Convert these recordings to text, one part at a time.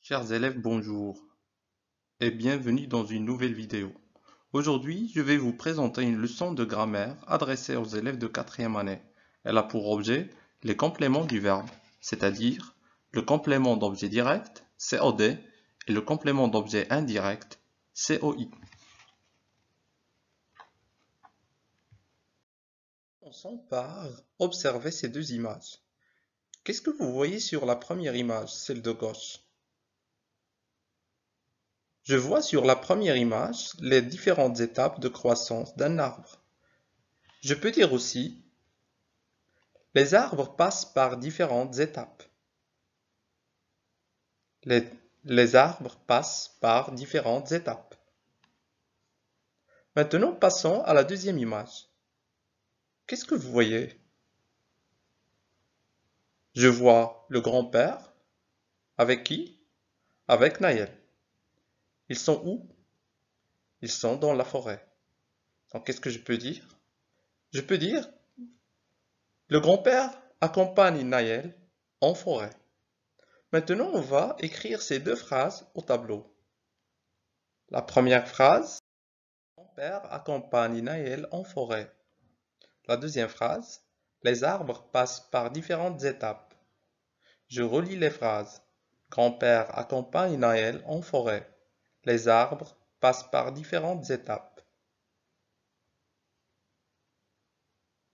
Chers élèves, bonjour et bienvenue dans une nouvelle vidéo. Aujourd'hui, je vais vous présenter une leçon de grammaire adressée aux élèves de 4e année. Elle a pour objet les compléments du verbe, c'est-à-dire le complément d'objet direct, COD, et le complément d'objet indirect, COI. Commençons par observer ces deux images. Qu'est-ce que vous voyez sur la première image, celle de gauche? Je vois sur la première image les différentes étapes de croissance d'un arbre. Je peux dire aussi, les arbres passent par différentes étapes. Les arbres passent par différentes étapes. Maintenant, passons à la deuxième image. Qu'est-ce que vous voyez? Je vois le grand-père. Avec qui? Avec Naël. Ils sont où? Ils sont dans la forêt. Donc, qu'est-ce que je peux dire? Je peux dire, le grand-père accompagne Naël en forêt. Maintenant, on va écrire ces deux phrases au tableau. La première phrase, mon père accompagne Naël en forêt. La deuxième phrase, les arbres passent par différentes étapes. Je relis les phrases. Grand-père accompagne Naël en forêt. Les arbres passent par différentes étapes.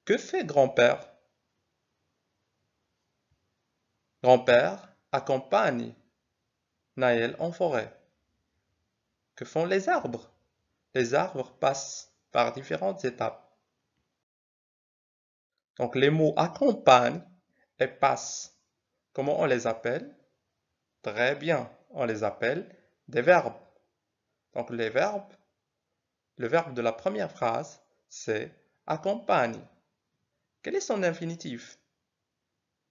Que fait grand-père? Grand-père accompagne Naël en forêt. Que font les arbres? Les arbres passent par différentes étapes. Donc les mots accompagne et passe, comment on les appelle? Très bien, on les appelle des verbes. Donc les verbes, le verbe de la première phrase, c'est accompagne. Quel est son infinitif?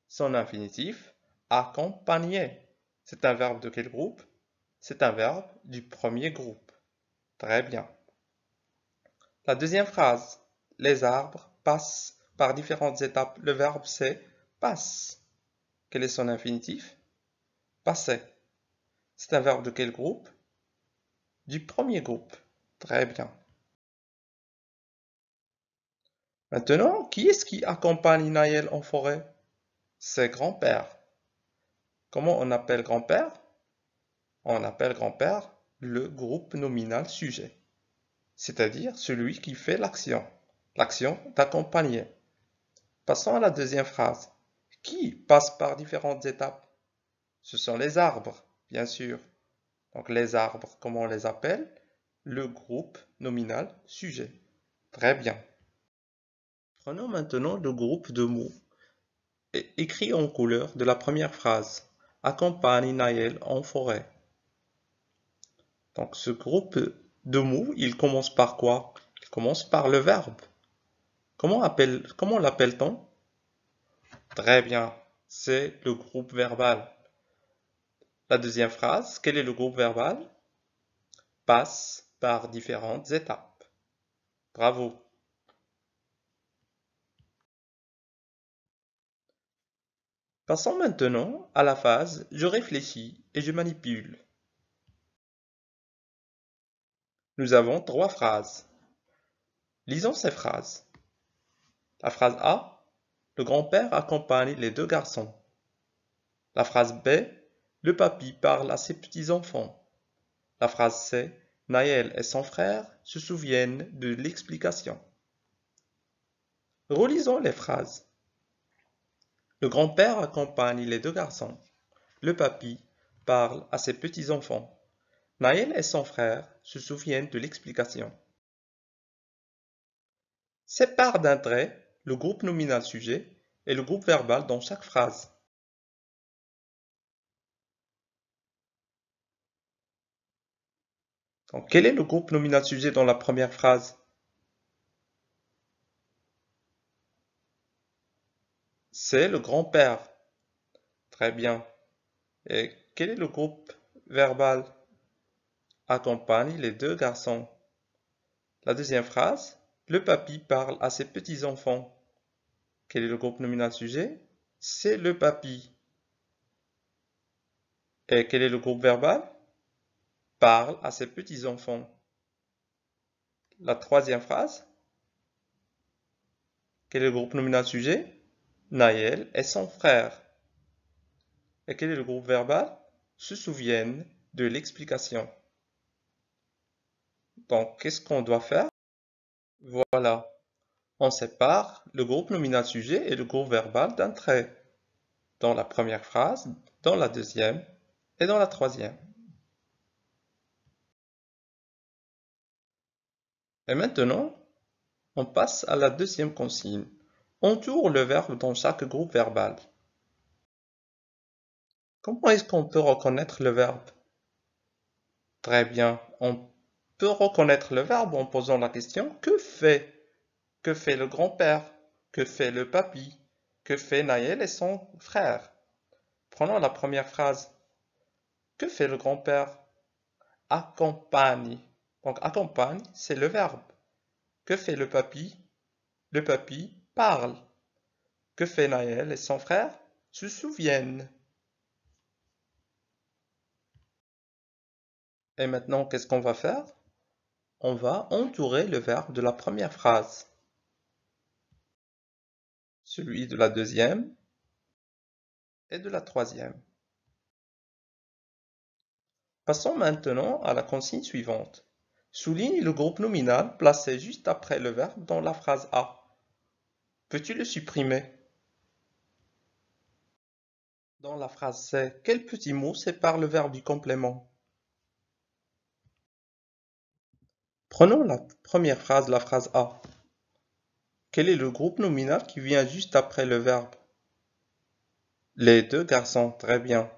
Son infinitif, accompagner. C'est un verbe de quel groupe? C'est un verbe du premier groupe. Très bien. La deuxième phrase, les arbres passent par différentes étapes. Le verbe c'est passe. Quel est son infinitif? Passer. C'est un verbe de quel groupe? Du premier groupe. Très bien. Maintenant, qui est-ce qui accompagne Naël en forêt? C'est grand-père. Comment on appelle grand-père? On appelle grand-père le groupe nominal sujet, c'est-à-dire celui qui fait l'action d'accompagner. Passons à la deuxième phrase. Qui passe par différentes étapes? Ce sont les arbres, bien sûr. Donc les arbres, comment on les appelle? Le groupe nominal sujet. Très bien. Prenons maintenant le groupe de mots écrit en couleur de la première phrase. Accompagne Naël en forêt. Donc ce groupe de mots, il commence par quoi? Il commence par le verbe. Comment l'appelle-t-on? Très bien, c'est le groupe verbal. La deuxième phrase, quel est le groupe verbal? Passe par différentes étapes. Bravo. Passons maintenant à la phase je réfléchis et je manipule. Nous avons trois phrases. Lisons ces phrases. La phrase A, le grand-père accompagne les deux garçons. La phrase B, le papy parle à ses petits-enfants. La phrase C, Naël et son frère se souviennent de l'explication. Relisons les phrases. Le grand-père accompagne les deux garçons. Le papy parle à ses petits-enfants. Naël et son frère se souviennent de l'explication. Sépare d'un trait le groupe nominal sujet et le groupe verbal dans chaque phrase. Donc, quel est le groupe nominal sujet dans la première phrase? C'est le grand-père. Très bien. Et quel est le groupe verbal? Accompagne les deux garçons. La deuxième phrase, le papy parle à ses petits-enfants. Quel est le groupe nominal sujet? C'est le papy. Et quel est le groupe verbal? Parle à ses petits-enfants. La troisième phrase, quel est le groupe nominal sujet? Naël et son frère. Et quel est le groupe verbal? Se souviennent de l'explication. Donc, qu'est-ce qu'on doit faire? Voilà. On sépare le groupe nominal sujet et le groupe verbal d'un trait. Dans la première phrase, dans la deuxième et dans la troisième. Et maintenant, on passe à la deuxième consigne. Entoure le verbe dans chaque groupe verbal. Comment est-ce qu'on peut reconnaître le verbe? Très bien, on peut reconnaître le verbe en posant la question que fait? Que fait le grand-père? Que fait le papy? Que fait Naël et son frère? Prenons la première phrase. Que fait le grand-père? Accompagne. Donc accompagne, c'est le verbe. Que fait le papy? Le papy parle. Que fait Naël et son frère? Se souviennent. Et maintenant, qu'est-ce qu'on va faire? On va entourer le verbe de la première phrase, celui de la deuxième et de la troisième. Passons maintenant à la consigne suivante. Souligne le groupe nominal placé juste après le verbe dans la phrase A. Peux-tu le supprimer? Dans la phrase C, quel petit mot sépare le verbe du complément? Prenons la première phrase, la phrase A. Quel est le groupe nominal qui vient juste après le verbe? Les deux garçons, très bien.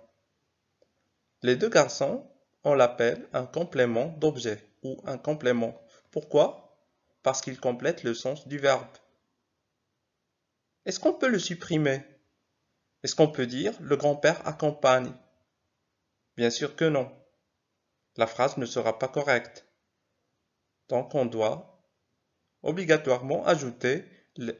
Les deux garçons, on l'appelle un complément d'objet ou un complément. Pourquoi? Parce qu'il complète le sens du verbe. Est-ce qu'on peut le supprimer? Est-ce qu'on peut dire le grand-père accompagne? Bien sûr que non. La phrase ne sera pas correcte. Donc on doit obligatoirement ajouter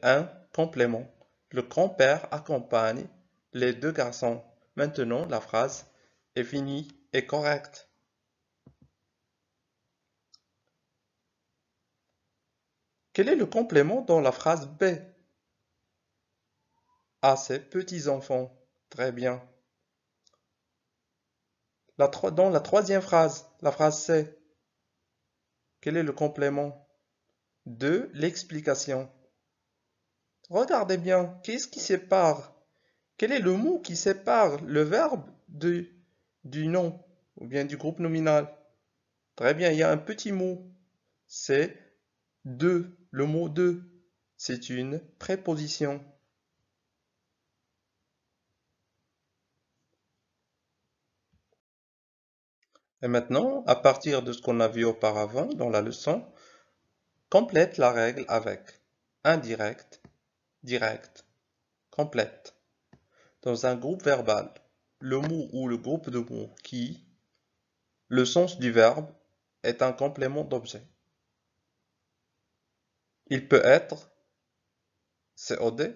un complément. Le grand-père accompagne les deux garçons. Maintenant, la phrase est finie et correcte. Quel est le complément dans la phrase B? À ses petits-enfants. Très bien. Dans la troisième phrase, la phrase C, quel est le complément? De l'explication. Regardez bien, qu'est-ce qui sépare? Quel est le mot qui sépare le verbe du nom ou bien du groupe nominal? Très bien, il y a un petit mot. C'est de. Le mot de. C'est une préposition. Et maintenant, à partir de ce qu'on a vu auparavant dans la leçon, complète la règle avec indirect, direct, complète. Dans un groupe verbal, le mot ou le groupe de mots qui, le sens du verbe, est un complément d'objet. Il peut être COD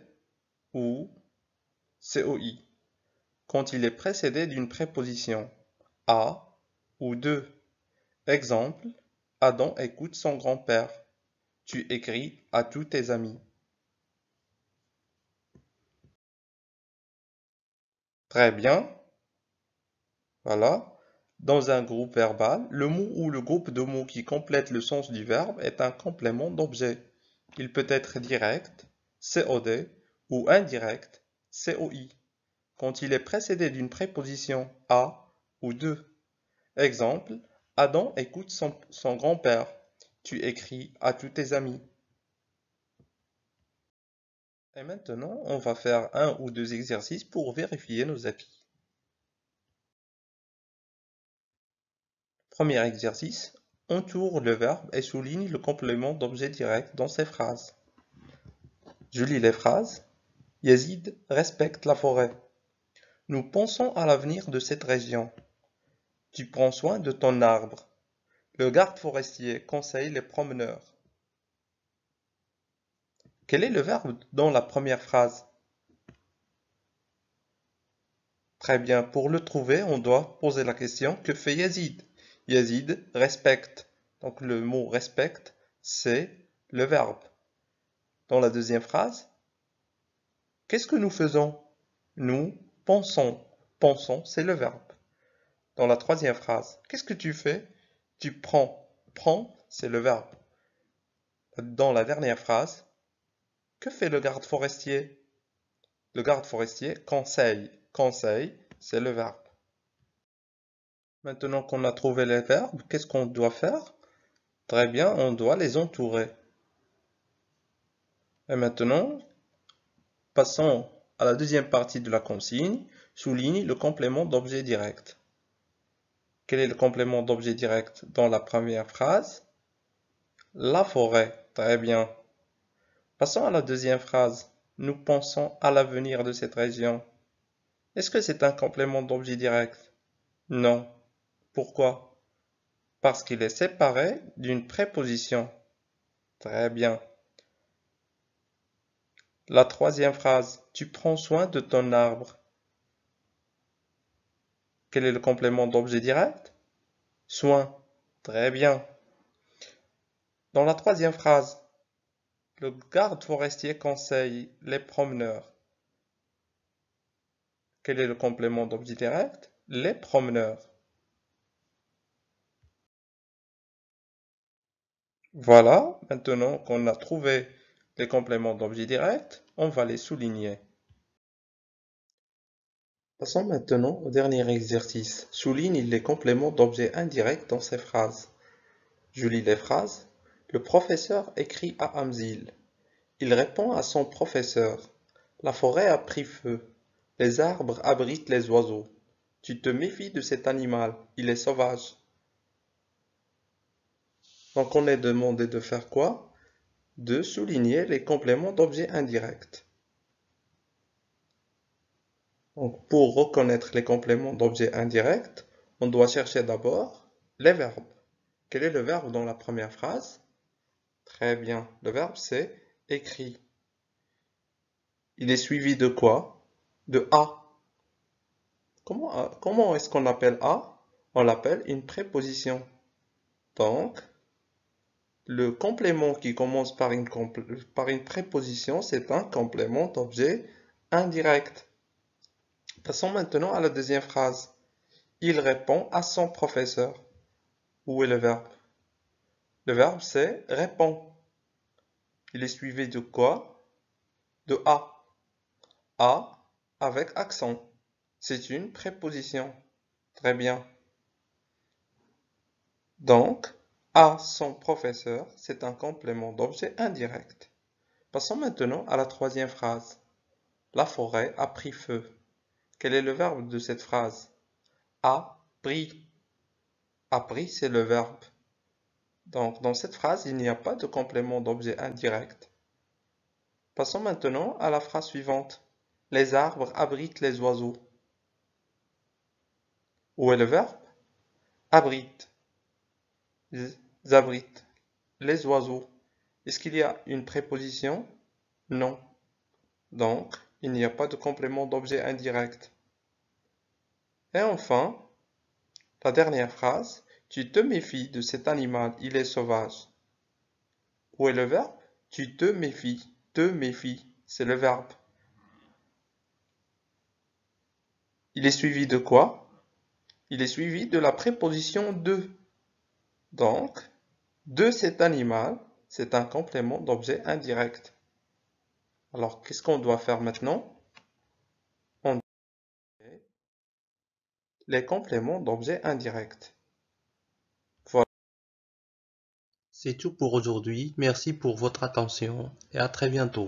ou COI quand il est précédé d'une préposition à ou de. Exemple, Adam écoute son grand-père. Tu écris à tous tes amis. Très bien. Voilà. Dans un groupe verbal, le mot ou le groupe de mots qui complète le sens du verbe est un complément d'objet. Il peut être direct, COD, ou indirect, COI, quand il est précédé d'une préposition à ou de. Exemple, Adam écoute son grand-père. Tu écris à tous tes amis. Et maintenant, on va faire un ou deux exercices pour vérifier nos acquis. Premier exercice, entoure le verbe et souligne le complément d'objet direct dans ces phrases. Je lis les phrases. Yazid respecte la forêt. Nous pensons à l'avenir de cette région. Tu prends soin de ton arbre. Le garde forestier conseille les promeneurs. Quel est le verbe dans la première phrase? Très bien, pour le trouver, on doit poser la question, que fait Yazid? Yazid respecte. Donc le mot respecte, c'est le verbe. Dans la deuxième phrase, qu'est-ce que nous faisons? Nous pensons. Pensons, c'est le verbe. Dans la troisième phrase, qu'est-ce que tu fais? Tu prends. Prends, c'est le verbe. Dans la dernière phrase, que fait le garde forestier? Le garde forestier conseille. Conseille, c'est le verbe. Maintenant qu'on a trouvé les verbes, qu'est-ce qu'on doit faire? Très bien, on doit les entourer. Et maintenant, passons à la deuxième partie de la consigne. Souligne le complément d'objet direct. Quel est le complément d'objet direct dans la première phrase? La forêt. Très bien. Passons à la deuxième phrase. Nous pensons à l'avenir de cette région. Est-ce que c'est un complément d'objet direct? Non. Pourquoi? Parce qu'il est séparé d'une préposition. Très bien. La troisième phrase. Tu prends soin de ton arbre. Quel est le complément d'objet direct? Soin. Très bien. Dans la troisième phrase, le garde forestier conseille les promeneurs. Quel est le complément d'objet direct? Les promeneurs. Voilà, maintenant qu'on a trouvé les compléments d'objet direct, on va les souligner. Passons maintenant au dernier exercice. Souligne les compléments d'objet indirect dans ces phrases. Je lis les phrases. Le professeur écrit à Amzil. Il répond à son professeur. La forêt a pris feu. Les arbres abritent les oiseaux. Tu te méfies de cet animal, il est sauvage. Donc on est demandé de faire quoi? De souligner les compléments d'objet indirects. Donc pour reconnaître les compléments d'objet indirects, on doit chercher d'abord les verbes. Quel est le verbe dans la première phrase? Très bien, le verbe c'est écrit. Il est suivi de quoi? De a. Comment est-ce qu'on appelle a? On l'appelle une préposition. Donc, le complément qui commence par une préposition, c'est un complément d'objet indirect. Passons maintenant à la deuxième phrase. Il répond à son professeur. Où est le verbe? Le verbe, c'est répond. Il est suivi de quoi? De a. A avec accent. C'est une préposition. Très bien. Donc, à son professeur, c'est un complément d'objet indirect. Passons maintenant à la troisième phrase. La forêt a pris feu. Quel est le verbe de cette phrase? A pris. A pris, c'est le verbe. Donc, dans cette phrase, il n'y a pas de complément d'objet indirect. Passons maintenant à la phrase suivante. Les arbres abritent les oiseaux. Où est le verbe? Abrite. Ils abritent les oiseaux. Est-ce qu'il y a une préposition? Non. Donc, il n'y a pas de complément d'objet indirect. Et enfin, la dernière phrase. Tu te méfies de cet animal, il est sauvage. Où est le verbe? Tu te méfies. Te méfies, c'est le verbe. Il est suivi de quoi? Il est suivi de la préposition de. Donc, de cet animal, c'est un complément d'objet indirect. Alors, qu'est-ce qu'on doit faire maintenant? On doit faire les compléments d'objet indirect. Voilà. C'est tout pour aujourd'hui. Merci pour votre attention et à très bientôt.